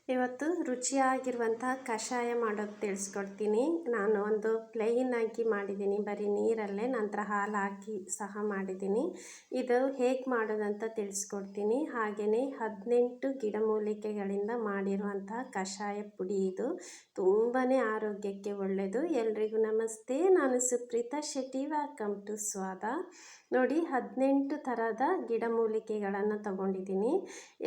ಇವತ್ತು ರುಚಿಯಾಗಿರುವಂತಹ ಕಷಾಯ ಮಾಡೋದು ತಿಳಿಸ್ಕೊಡ್ತೀನಿ. ನಾನು ಒಂದು ಪ್ಲೇನ್ ಆಗಿ ಮಾಡಿದ್ದೀನಿ, ಬರೀ ನೀರಲ್ಲೇ, ನಂತರ ಹಾಲು ಹಾಕಿ ಸಹ ಮಾಡಿದ್ದೀನಿ. ಇದು ಹೇಗೆ ಮಾಡೋದಂತ ತಿಳಿಸ್ಕೊಡ್ತೀನಿ. ಹಾಗೆಯೇ 18 ಗಿಡಮೂಲಿಕೆಗಳಿಂದ ಮಾಡಿರುವಂತಹ ಕಷಾಯ ಪುಡಿ ಇದು. ತುಂಬಾ ಆರೋಗ್ಯಕ್ಕೆ ಒಳ್ಳೆಯದು. ಎಲ್ರಿಗೂ ನಮಸ್ತೆ, ನಾನು ಸುಪ್ರೀತಾ ಶೆಟ್ಟಿ. ವೆಲ್ಕಮ್ ಟು ಸ್ವಾದ. ನೋಡಿ, 18 ಥರದ ಗಿಡಮೂಲಿಕೆಗಳನ್ನು ತಗೊಂಡಿದ್ದೀನಿ.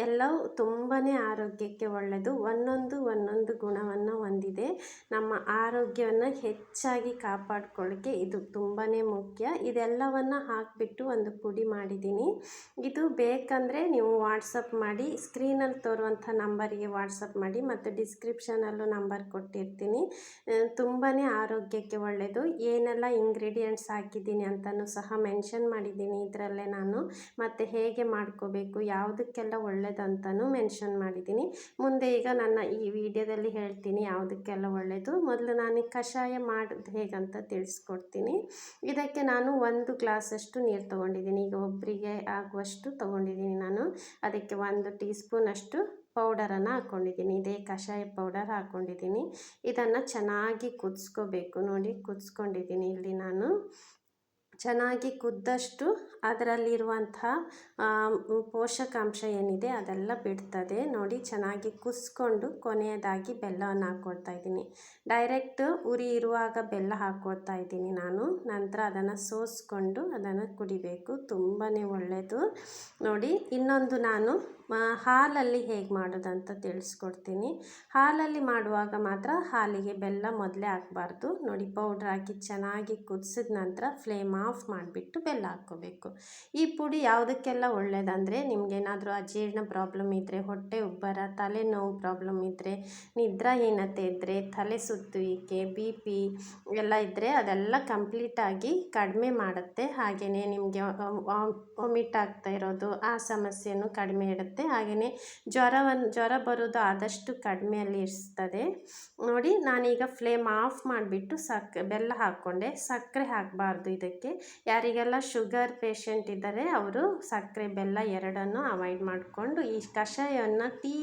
ಎಲ್ಲವೂ ತುಂಬಾ ಆರೋಗ್ಯಕ್ಕೆ ಒಳ್ಳೆಯದು. ಒಂದೊಂದು ಗುಣವನ್ನು ಹೊಂದಿದೆ. ನಮ್ಮ ಆರೋಗ್ಯವನ್ನು ಹೆಚ್ಚಾಗಿ ಕಾಪಾಡ್ಕೊಳ್ಳಿಕ್ಕೆ ಇದು ತುಂಬಾ ಮುಖ್ಯ. ಇದೆಲ್ಲವನ್ನು ಹಾಕಿಬಿಟ್ಟು ಒಂದು ಪುಡಿ ಮಾಡಿದ್ದೀನಿ. ಇದು ಬೇಕಂದರೆ ನೀವು ವಾಟ್ಸಪ್ ಮಾಡಿ, ಸ್ಕ್ರೀನಲ್ಲಿ ತೋರುವಂಥ ನಂಬರಿಗೆ ವಾಟ್ಸಪ್ ಮಾಡಿ, ಮತ್ತು ಡಿಸ್ಕ್ರಿಪ್ಷನಲ್ಲೂ ನಂಬರ್ ಕೊಟ್ಟಿರ್ತೀನಿ. ತುಂಬಾ ಆರೋಗ್ಯಕ್ಕೆ ಒಳ್ಳೆಯದು. ಏನೆಲ್ಲ ಇಂಗ್ರೀಡಿಯೆಂಟ್ಸ್ ಹಾಕಿದ್ದೀನಿ ಅಂತಲೂ ಸಹ ಮೆನ್ಷನ್ ಮಾಡಿದ್ದೀನಿ ಇದರಲ್ಲೇ ನಾನು. ಮತ್ತು ಹೇಗೆ ಮಾಡ್ಕೋಬೇಕು, ಯಾವುದಕ್ಕೆಲ್ಲ ಒಳ್ಳೆಯದಂತಲೂ ಮೆನ್ಷನ್ ಮಾಡಿದ್ದೀನಿ. ಮುಂದೆ ಈಗ ನನ್ನ ಈ ವಿಡಿಯೋದಲ್ಲಿ ಹೇಳ್ತೀನಿ ಯಾವುದಕ್ಕೆಲ್ಲ ಒಳ್ಳೆಯದು. ಮೊದಲು ನಾನು ಕಷಾಯ ಮಾಡೋದು ಹೇಗಂತ ತಿಳಿಸ್ಕೊಡ್ತೀನಿ. ಇದಕ್ಕೆ ನಾನು 1 ಗ್ಲಾಸಷ್ಟು ನೀರು ತೊಗೊಂಡಿದ್ದೀನಿ. ಈಗ ಒಬ್ಬರಿಗೆ ಆಗುವಷ್ಟು ತೊಗೊಂಡಿದ್ದೀನಿ ನಾನು. ಅದಕ್ಕೆ 1 ಟೀ ಸ್ಪೂನಷ್ಟು ಪೌಡರನ್ನು ಹಾಕ್ಕೊಂಡಿದ್ದೀನಿ. ಇದೇ ಕಷಾಯ ಪೌಡರ್ ಹಾಕ್ಕೊಂಡಿದ್ದೀನಿ. ಇದನ್ನು ಚೆನ್ನಾಗಿ ಕುದಿಸ್ಕೋಬೇಕು. ನೋಡಿ, ಕುದಿಸ್ಕೊಂಡಿದ್ದೀನಿ ಇಲ್ಲಿ ನಾನು. ಚೆನ್ನಾಗಿ ಕುದ್ದಷ್ಟು ಅದರಲ್ಲಿರುವಂಥ ಪೋಷಕಾಂಶ ಏನಿದೆ ಅದೆಲ್ಲ ಬಿಡ್ತದೆ. ನೋಡಿ, ಚೆನ್ನಾಗಿ ಕುದಿಸ್ಕೊಂಡು ಕೊನೆಯದಾಗಿ ಬೆಲ್ಲವನ್ನು ಹಾಕ್ಕೊಳ್ತಾ ಇದ್ದೀನಿ. ಡೈರೆಕ್ಟ್ ಉರಿ ಇರುವಾಗ ಬೆಲ್ಲ ಹಾಕ್ಕೊಳ್ತಾ ಇದ್ದೀನಿ ನಾನು. ನಂತರ ಅದನ್ನು ಸೋಸಿಕೊಂಡು ಅದನ್ನು ಕುಡಿಬೇಕು. ತುಂಬಾ ಒಳ್ಳೆಯದು. ನೋಡಿ, ಇನ್ನೊಂದು ನಾನು ಹಾಲಲ್ಲಿ ಹೇಗೆ ಮಾಡೋದಂತ ತಿಳಿಸ್ಕೊಡ್ತೀನಿ. ಹಾಲಲ್ಲಿ ಮಾಡುವಾಗ ಮಾತ್ರ ಹಾಲಿಗೆ ಬೆಲ್ಲ ಮೊದಲೇ ಹಾಕಬಾರ್ದು. ನೋಡಿ, ಪೌಡ್ರ್ ಹಾಕಿ ಚೆನ್ನಾಗಿ ಕುದಿಸಿದ ನಂತರ ಫ್ಲೇಮ್ ಆಫ್ ಮಾಡಿಬಿಟ್ಟು ಬೆಲ್ಲ ಹಾಕ್ಕೋಬೇಕು. ಈ ಪುಡಿ ಯಾವುದಕ್ಕೆಲ್ಲ ಒಳ್ಳೆಯದಂದರೆ, ನಿಮಗೇನಾದರೂ ಅಜೀರ್ಣ ಪ್ರಾಬ್ಲಮ್ ಇದ್ದರೆ, ಹೊಟ್ಟೆ ಉಬ್ಬರ, ತಲೆನೋವು ಪ್ರಾಬ್ಲಮ್ ಇದ್ದರೆ, ನಿದ್ರಾಹೀನತೆ ಇದ್ದರೆ, ತಲೆ ಸುತ್ತುವಿಕೆ, BP ಎಲ್ಲ ಇದ್ದರೆ ಅದೆಲ್ಲ ಕಂಪ್ಲೀಟಾಗಿ ಕಡಿಮೆ ಮಾಡುತ್ತೆ. ಹಾಗೆಯೇ ನಿಮಗೆ ವಾಮಿಟ್ ಆಗ್ತಾ ಇರೋದು, ಆ ಸಮಸ್ಯೆನೂ ಕಡಿಮೆ ಇಡುತ್ತೆ. ಹಾಗೆಯೇ ಜ್ವರ ಬರೋದು ಆದಷ್ಟು ಕಡಿಮೆಯಲ್ಲಿ ಇರಿಸ್ತದೆ. ನೋಡಿ, ನಾನೀಗ ಫ್ಲೇಮ್ ಆಫ್ ಮಾಡಿಬಿಟ್ಟು ಬೆಲ್ಲ ಹಾಕ್ಕೊಂಡೆ. ಸಕ್ಕರೆ ಹಾಕಬಾರ್ದು ಇದಕ್ಕೆ. ಯಾರಿಗೆಲ್ಲ ಶುಗರ್ ಪೇಷಂಟ್ ಇದ್ದಾರೆ ಅವರು ಸಕ್ಕರೆ ಬೆಲ್ಲ ಎರಡನ್ನೂ ಅವಾಯ್ಡ್ ಮಾಡಿಕೊಂಡು ಈ ಕಷಾಯವನ್ನು ಟೀ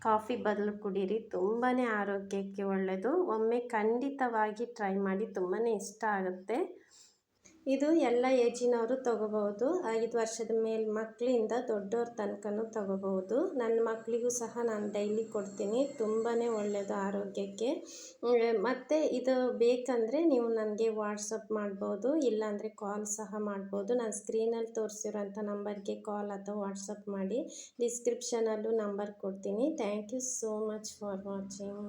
ಕಾಫಿ ಬದಲು ಕುಡೀರಿ. ತುಂಬಾ ಆರೋಗ್ಯಕ್ಕೆ ಒಳ್ಳೆಯದು. ಒಮ್ಮೆ ಖಂಡಿತವಾಗಿ ಟ್ರೈ ಮಾಡಿ, ತುಂಬಾ ಇಷ್ಟ ಆಗುತ್ತೆ. ಇದು ಎಲ್ಲ ಏಜಿನವರು ತೊಗೋಬಹುದು. 5 ವರ್ಷದ ಮೇಲೆ ಮಕ್ಕಳಿಂದ ದೊಡ್ಡವ್ರ ತನಕನೂ ತೊಗೋಬಹುದು. ನನ್ನ ಮಕ್ಕಳಿಗೂ ಸಹ ನಾನು ಡೈಲಿ ಕೊಡ್ತೀನಿ. ತುಂಬಾ ಒಳ್ಳೆಯದು ಆರೋಗ್ಯಕ್ಕೆ. ಮತ್ತು ಇದು ಬೇಕಂದರೆ ನೀವು ನನಗೆ ವಾಟ್ಸಪ್ ಮಾಡ್ಬೋದು, ಇಲ್ಲಾಂದರೆ ಕಾಲ್ ಸಹ ಮಾಡ್ಬೋದು. ನಾನು ಸ್ಕ್ರೀನಲ್ಲಿ ತೋರಿಸಿರೋಂಥ ನಂಬರ್ಗೆ ಕಾಲ್ ಅಥವಾ ವಾಟ್ಸಪ್ ಮಾಡಿ. ಡಿಸ್ಕ್ರಿಪ್ಷನಲ್ಲೂ ನಂಬರ್ ಕೊಡ್ತೀನಿ. Thank you so much for watching.